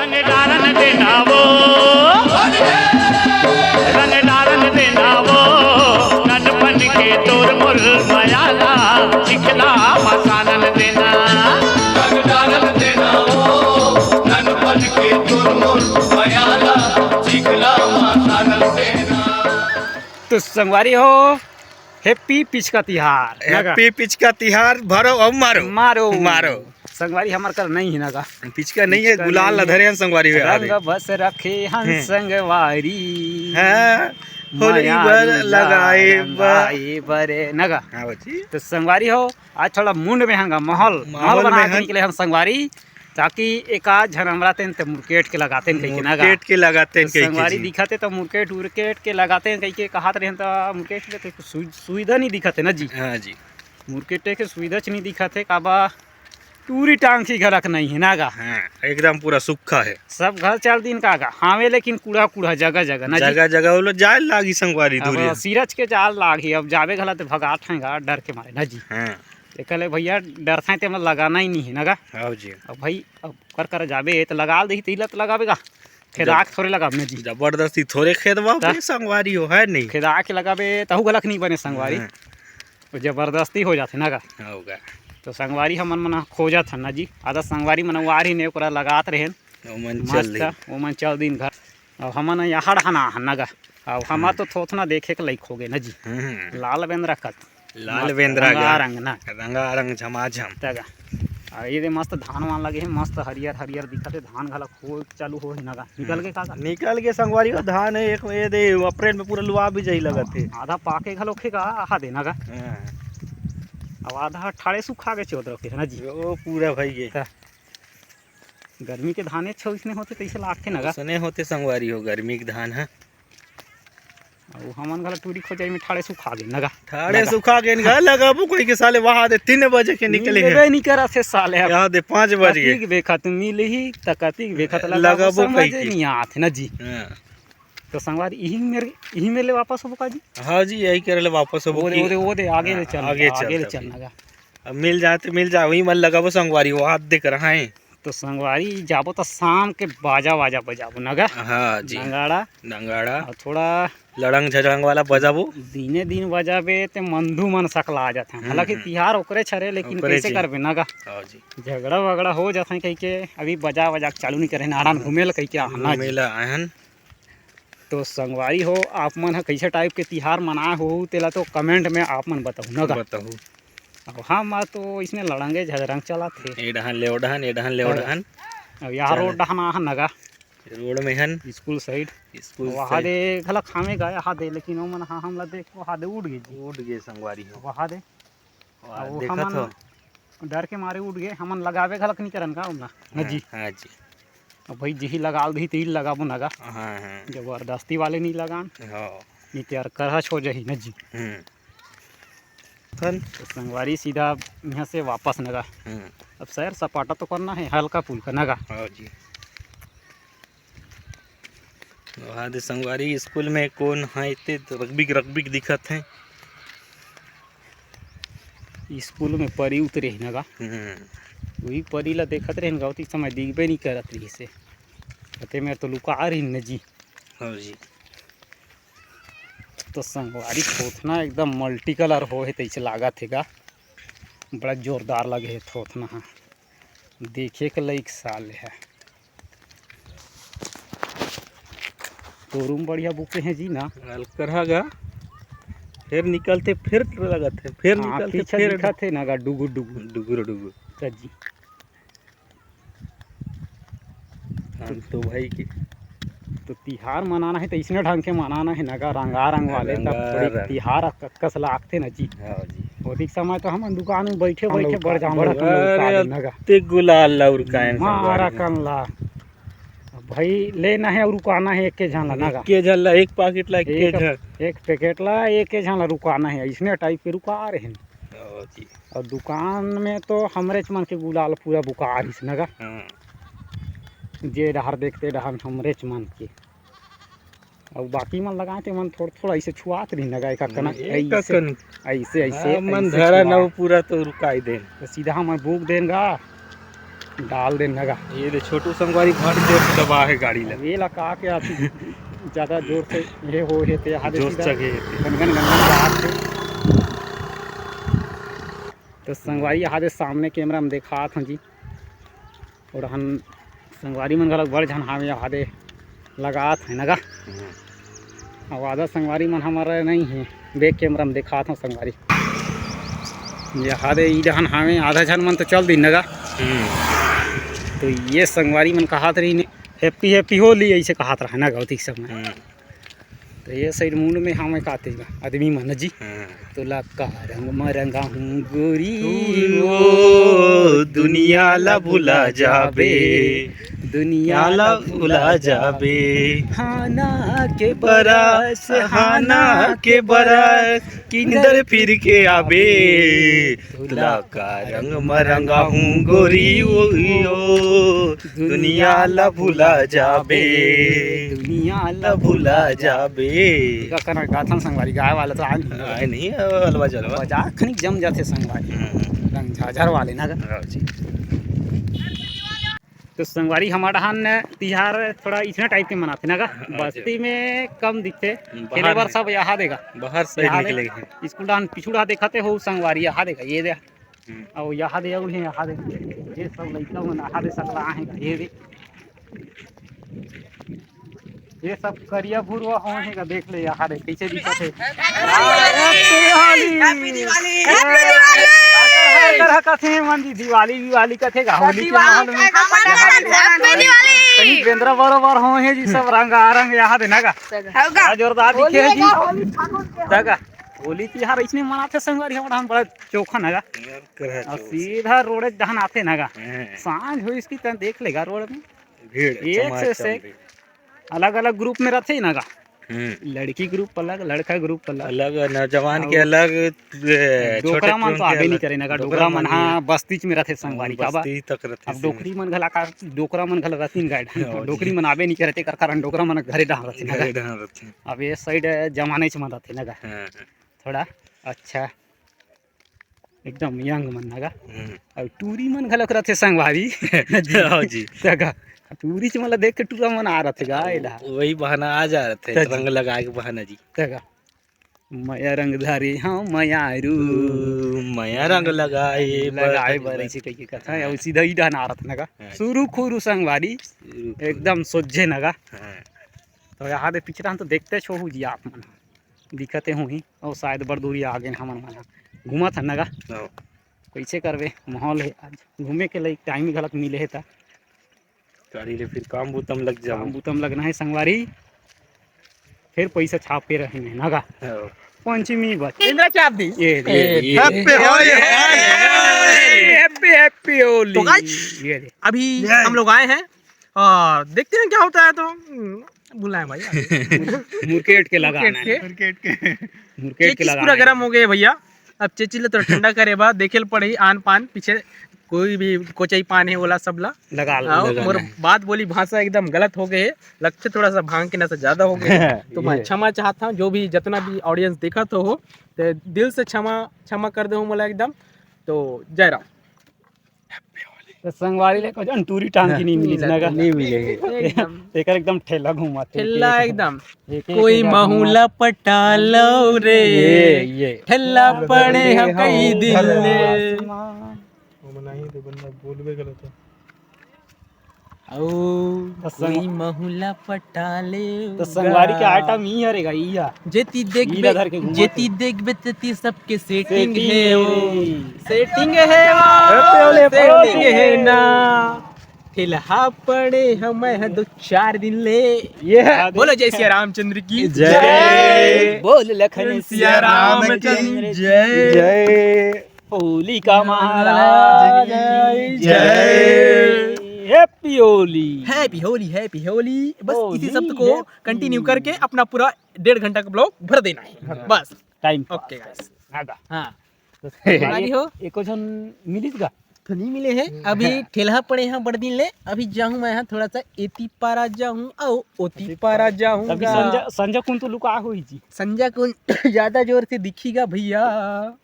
रंग डारन देना वो, रंग डारन देना वो, ननपन के तोर मुर मयाला चिखला मसानन देना। रंग डारन देना वो, ननपन के तोर मुर मयाला चिखला मसानन देना। तो संगवारी हो, हैप्पी पिच का तिहार, हैप्पी पिच का तिहार, भरो और मारो मारो मारो। संगवारी हमार कर नहीं है ना का पिचका नहीं है, गुलाल न धरे हैं संगवारी है। रंग बस रखे हन संगवारी, हाँ, होली बर लगाए बरे नगा। हाँ बच्ची। तो संगवारी हो, आज थोड़ा मुंड में हंगा माहौल बना के निकले हम संगवारी, ताकि एक आज झनमराते हैं तो मुरकेट के लगाते हैं कहीं नगा। मुरकेट के लगाते हैं कहीं संगवारी दिखाते तो मुरकेट उरकेट के लगाते हैं कहीं के कहात रहे तो मुरकेट के सुविधा नहीं दिखाते ना जी। हाँ जी, मुरकेट के सुविधा नहीं दिखाते काबा टूरी टांग की घरक नहीं है नागा। हाँ, एकदम पूरा सूखा है सब घर चल दिन कागा हावे, लेकिन कूड़ा कूड़ा जगह जगह ना जगह जगह वो लोग जाए लागी संगवारी दूरी। अब सीरज के जाल लागी, अब जावे गला तो भगा ठेंगा डर के मारे ना जी। हाँ कहले भैया डर था तो मतलब लगाना ही नहीं है नगा। हाँ जी, अब भाई अब कर जाबे तो लगा दी तीला तो लगावेगा, खेदाक थोड़े लगाब ना जी। जबरदस्ती थोड़े खेदवा संगवारी हो है नहीं, खेदा के लगाबे तहु गलत नहीं बने संगवारी, तो जबरदस्ती हो जाते नगा। होगा तो संगवारी हमन मना खोजत हन ना जी। आधा संगवारी मन वार ही ने ओकरा लगात रहे मस्त, वो मन चल दिन घर। और हमन यहाँ हना हन नगा। अब हमा तो थोथना देखे के लाइक हो गए ना जी। लाल बेंद्रा कत लाल बेंद्रा रंग ना रंगा रंग झमाझम तगा। और ये मस्त धान वान लगे है, मस्त हरियर हरियर दिखते, धान घाला खो चालू हो ही नगा। निकल के का निकल के संगवारी हो धान है एक ये दे अप्रैल में पूरा लुआ भी जाई लगत है। आधा पाके घलो खेगा आहा दे नगा। अब आधा ठाड़े सुखा के चौध रखे है ना जी। ओ पूरा भाई ये गर्मी के धाने छौसने होते तैसे लागते नगा। सने होते संगवारी हो, गर्मी के धान है। और हमन घला टूरी खोजाई में ठाड़े सुखा गए नगा। ठाड़े सुखा के घर लगाबो कोई के साले वहां दे 3 बजे के निकले हैं, नहीं करा से साले यहां दे 5 बजे के बेखत मिल ही तकती बेखत लगाबो कई के नहीं आते ना जी। हां तो संगवारी यही मेरे वापस हो का जी। हां जी, यही करे ले वापस हो। वो दे आगे ले चल, आगे ले चल नगा। अब मिल जाए वही मन लगाबो संगवारी वो हाथ देख रहा है। तो संगवारी जाबो तो शाम के बाजा बजाबो नगा। हाँ जी, नंगाड़ा और थोड़ा लड़ंग झड़ंग वाला बजाबो। दिने दिन बजाबे ते मंधु मन सकला आ जाते हैं। हालांकि तिहार ओकरे छरे, लेकिन कैसे करबे नगा। हाँ जी, झगड़ा वगड़ा हो जाते कहीं के, अभी बजा चालू नहीं करे नारायण घूमे ला कहीं के आना मेला आयन। तो संगवारी हो, आप मन कैसे टाइप के तिहार मनाए हो तेला तो कमेंट में आप मन बताओ नगा। बताओ। अब हाँ माँ तो इसमें लड़ंगे झगड़ंग चला थे। ए डहन ले ओडहन अब यहाँ रोड डहना नगा, रोड में हन स्कूल साइड स्कूल वहाँ दे घला खामे गए वहाँ दे, लेकिन वो मन हाँ हमला देख वहाँ दे उड़ गए संगवारी हो वहाँ दे। देखत हो डर के मारे उड़ गए, हमन लगावे घलक नहीं करन का उना ना जी। हाँ जी, अब भाई जही लगाल दी तीर लगाबो नगा। हाँ हाँ जबरदस्ती वाले नहीं लगान, हाँ नहीं तैयार करहच हो जही ना जी। तो संगवारी सीधा यहाँ से वापस नगा। अब सैर सपाटा तो करना है, हल्का फुल्का नगा। हाँ जी, वहाँ दे संगवारी स्कूल में कौन है इतने रग्बिक दिखत हैं। स्कूल में परी उतरे है नगा, वही परी ला देखत रहे नगा। उसी समय दिखबे नहीं करत रही से, कहते मैं तो लुका रही न जी। हाँ जी, तो संगवारी थोथना एकदम मल्टी कलर हो है तैसे लागत है का, बड़ा जोरदार लगे है थोथना। हाँ देखे के लायक साल है। तो रूम बढ़िया बुके हैं जी ना। करहागा फिर निकलते फिर लगत है, फिर निकलते फिर दिखत है ना डुगु डुगुर जी। तो भाई की तो तिहार मनाना है तो इसने ढंग के मनाना है नगा, रंगारंग वाले तब थोड़ी तिहार कस लागते न जी। हाँ जी, अधिक समय तो हम दुकान में बैठे बढ़ जाम नगा ते गुलाल लौर कायन मारा कनला भाई लेना है और रुकाना है एक के झाला नगा। के झल्ला एक पैकेट ला एक पैकेट ला एक के झाला रुकाना है, इसने टाइप के रुका रहे हैं। हाँ जी, और दुकान में तो हमरे मन के गुलाल पूरा बुका रही नगा। जे डहर देखते डहर हमरे मन के, और बाकी मन लगाए थे मन थोड़ा ऐसे छुआत रही नगा। ऐसे मन धरा न पूरा तो रुकाई दे, तो सीधा मैं बुक देगा डाल दे नगा। ये दे छोटू संगवारी भारी जोर से दबा है गाड़ी लग ये लगा के आती ज़्यादा जोर से ये हो हे ते आधे जोश सीधा जगे गनगन गनगन बात थे। तो संगवारी आधे सामने कैमरा में देखा था जी, और हम संगवारी मन गलत बड़ झन हमें आधे लगा है नगा। और आधा संगवारी मन हमारा नहीं है, बैक कैमरा में देखा था संगवारी ये आधे इधन हमें आधा झन मन तो चल दी नगा। तो ये संगवारी मन कहा रही हैप्पी हैप्पी होली ऐसे कहा रहा ना गौती समय। तो ये साइड मुंड में हमें कहते आदमी मन जी तुला का रंग मरंगा हूँ गोरी ओ दुनिया ला भुला जाबे, दुनिया ला भुला जाबे, हाना के बरस हाना के बरस किंदर फिर के आबे, तुला का रंग मरंगा हूँ गोरी ओ दुनिया ला भुला जाबे, दुनिया ला भुला जाबे। का करना गाथन संगवारी गाय वाला तो आज आए नहीं हलवा जलवा बाजार खनिक जम जाते संगवारी रंग झाझर वाले ना। तो संगवारी हमारा हान तिहार थोड़ा इतना टाइप के मनाते ना। बस्ती में कम दिखते, पहले बार सब यहाँ देगा बाहर से निकलेंगे स्कूल डान पिछुड़ा देखते हो संगवारी यहाँ देगा ये दे और यहाँ दे और यहाँ दे ये सब लड़का मन यहाँ दे सकला है ये दे ये सब करिया भूरवा होगा देख ले यहाँ दे कैसे दिखत है। कथे मन जी दिवाली विवाली कथे का होली के माहौल में कहीं बेंद्रा बरोबर हो है जी सब रंग यहाँ दे नगा जोरदार दिखे है जी जगह होली तिहार इसने मनाते संगवारी हमारा हम बड़ा चोखा नगा और सीधा रोड जहां आते नगा सांझ हो इसकी तरह देख लेगा रोड में एक से अलग अलग ग्रुप में रहते ही नगा। लड़की ग्रुप अलग लड़का ग्रुप अलग नौजवान के अलग डोकरा मन तो आगे नहीं करे नगा। डोकरा मन हाँ बस्ती में रहते संगवारी का तक रहते। अब डोकरी मन घला का डोकरा मन घला रहती गाइड डोकरी मन आवे नहीं करते कर कारण डोकरा मन घरे डहा रहते। अब ये साइड जमाने से मन रहते नगा थोड़ा अच्छा एकदम यंग मन नगा। और टूरी मन घलक रहते संगवारी जी तगा टूरी च मतलब देख के टूरा मन आ रहे गाइला वही बहाना आ जा रहे थे रंग लगा के बहाना जी तगा मया रंग धारी हाँ मयारू मया रंग लगाए बरे से कई कथा है सीधा ही डान आ रहा नगा शुरू खुरू संगवारी एकदम सोझे नगा। तो यहाँ दे पिछड़ा तो देखते छो जी आप मन दिखते हूँ ही और शायद बड़ दूरी आगे हमन मन घूमा था नगा। कैसे करवे माहौल है आज घूमे के लिए टाइम ही गलत मिले है था गाड़ी ले फिर काम बूतम लग जाओ काम बूतम लगना है संगवारी फिर पैसा छाप के रहे नगा। पंचमी बच इंद्रा चाप दी ये हैप्पी होली। ये अभी हम लोग आए हैं और देखते हैं क्या होता है। तो बुलाए भाई मुर्केट के लगाना है मुर्केट के लगाना पूरा गर्म हो गए भैया। अब चेचिले तो ठंडा करे बाद देखे पड़े आन पान पीछे कोई भी कोचाई पान है बोला सब ला लगा और बात बोली भाषा एकदम गलत हो गए लक्ष्य थोड़ा सा भांग के नशा ज्यादा हो गए तो मैं क्षमा चाहता हूँ जो भी जितना भी ऑडियंस देखा तो हो तो दिल से क्षमा कर दे बोला एकदम। तो जय राम। तो संगवारी ले को जन टूरी टांग की नहीं मिली नगा नहीं मिलेगी एक एकदम ठेला घुमा ठेला एकदम कोई महुला पटा लो रे ये ठेला पड़े हम कई दिल कोई महुला पटा ले। तो संगवारी के आइटम ही हरेगा इया जेती देखबे तेती सबके सेटिंग है वो सेटिंग है ना ठेला पड़े हम दो चार दिन ले। ये बोलो जय सिया रामचंद्र की जय बोल लखन सिया रामचंद्र जय होली का महाराज जय हैप्पी होली हैप्पी होली। बस इसी शब्द को कंटिन्यू करके अपना पूरा 1.5 घंटा का ब्लॉग भर देना है बस टाइम ओके गाइस। हां हां तो हो एको जन मिलिस गा तो नहीं मिले हैं अभी ठेला पड़े हैं बड़ दिन ले अभी जाऊँ मैं यहाँ थोड़ा सा एती पारा जाऊँ और ओती पारा अभी जाऊँगा संजय कुन तो लुका हुई जी संजय को ज्यादा जोर से दिखेगा भैया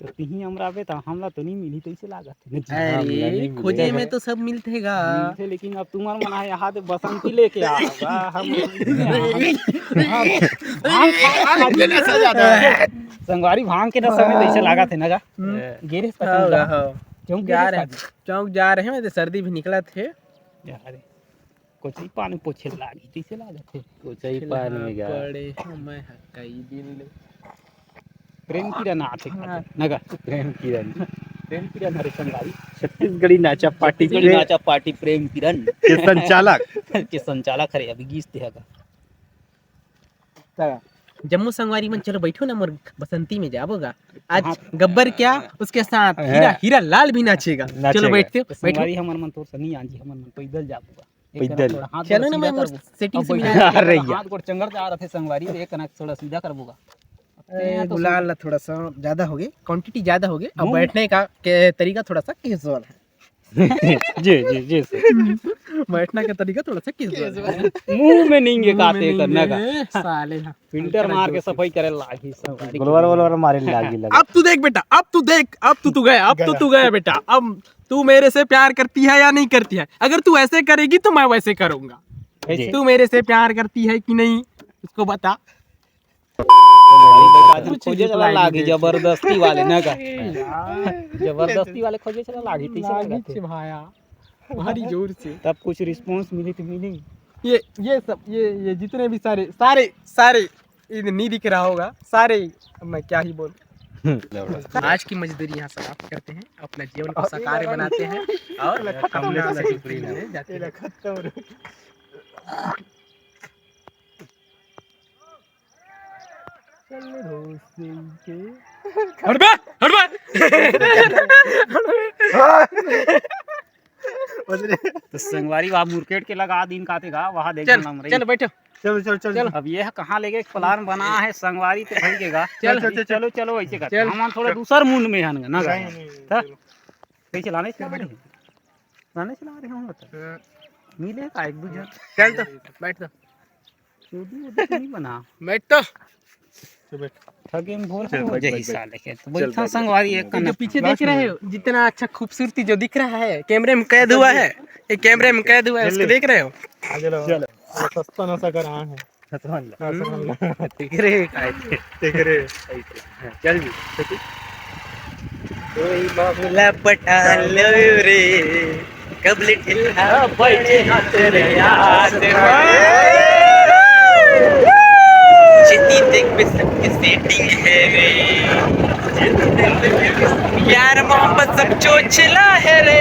तो तिही हमरा पे तो हमला तो नहीं मिली तो इसे लागत है ना अरे खोजे में तो सब मिलतेगा मिलते, लेकिन अब तुम्हार मना है यहाँ से बसंती लेके आओगा हम संगवारी भांग के नशा में तो इसे लागत है ना का गिरे क्यों चौक जा रहे हैं मैं तो सर्दी भी निकला थे यार कुछ ही पानी पोछे लागी तीसे लागत है कुछ ही पानी में गया पड़े मैं कई दिन ले प्रेम की रना आते नगा प्रेम किरण हरे संगवारी छत्तीसगढ़ी नाचा पार्टी छत्तीसगढ़ी नाचा पार्टी प्रेम किरण के संचालक के संचालक हरे अभी गीस देगा जम्मू संगवारी में चलो बैठो ना मोर बसंती में जाबोगा आज गब्बर क्या उसके साथ हीरा लाल भी नाचेगा चलो बैठते हो बैठो संगवारी हमर मन तोर सनी आंजी हमर मन पैदल जाबूगा पैदल चलो ना मैं सेटिंग से मिला हाथ गोड़ चंगर जा रहे थे संगवारी तो एक कनक थोड़ा सीधा करबूगा गुलाल थोड़ा सा ज्यादा हो गए क्वांटिटी ज्यादा हो गए अब बैठने का तरीका थोड़ा सा कैजुअल है जी जी जी बैठने का तरीका थोड़ा सा कैजुअल है मुंह में नहीं काटे करने का साले फिल्टर मार के सफाई करे लागी संगवारी गोलवार मारे लागी अब तू देख बेटा अब तू देख अब तू गया अब तू गया बेटा अब तू मेरे से प्यार करती है या नहीं करती है अगर तू ऐसे करेगी तो मैं वैसे करूंगा तू मेरे से प्यार करती है कि नहीं उसको बता खोजे चला लागी जबरदस्ती वाले ना का जबरदस्ती वाले खोजे चला लागी तीसरा भाया भारी जोर से तब कुछ रिस्पांस मिली तो मिली ये सब ये जितने भी सारे ये नहीं दिख रहा होगा सारे अब मैं क्या ही बोल आज की मजदूरी यहाँ समाप्त करते हैं अपना जीवन को साकार बनाते हैं और जाते हैं तो संगवारी वहाँ मुरकेट के लगा दिन कातेगा वहाँ देख चल बैठो चल अब ये कहाँ लेके प्लान बना है संगवारी तो भईकेगा चलो चलो ऐसे कर हम थोड़ा दूसर मुंड में हन ना कैसे चलाने चला रहे हैं मिले का एक दूसरे चल तो बैठ तो चोदी नहीं बना बैठ तो ठगे में बोल बजे हिस्सा लेके तो बैठा संगवारी एक जो पीछे देख रहे हो जितना अच्छा खूबसूरती जो दिख रहा है कैमरे में कैद हुआ है ये कैमरे में कैद हुआ है इसको देख रहे हो चलो सस्ता नशा कर रहा है देख रहे चल जी कोई मामला पटा लो रे कबले ठिल्ला बैठे ना तेरे याद जितनी देख पे सबकी सेटिंग है रे यार मोहब्बत सब चोचला है रे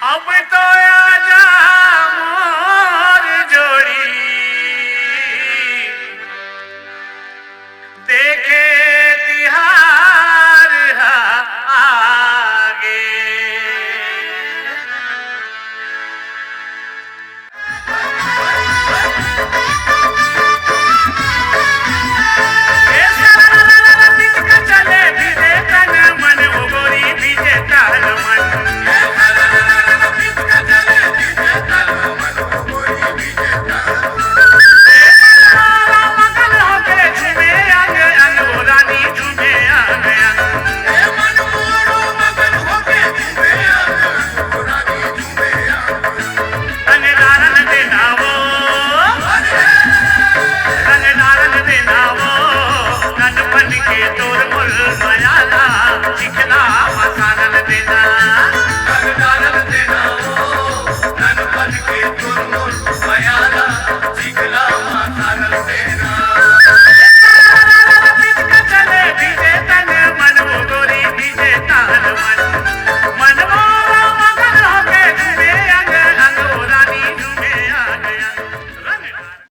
अब तो आजा मोर जोड़ी देखे तिहार आगे चले धीरे तन मन वो गोरी बीजे ताल मन तोर मुल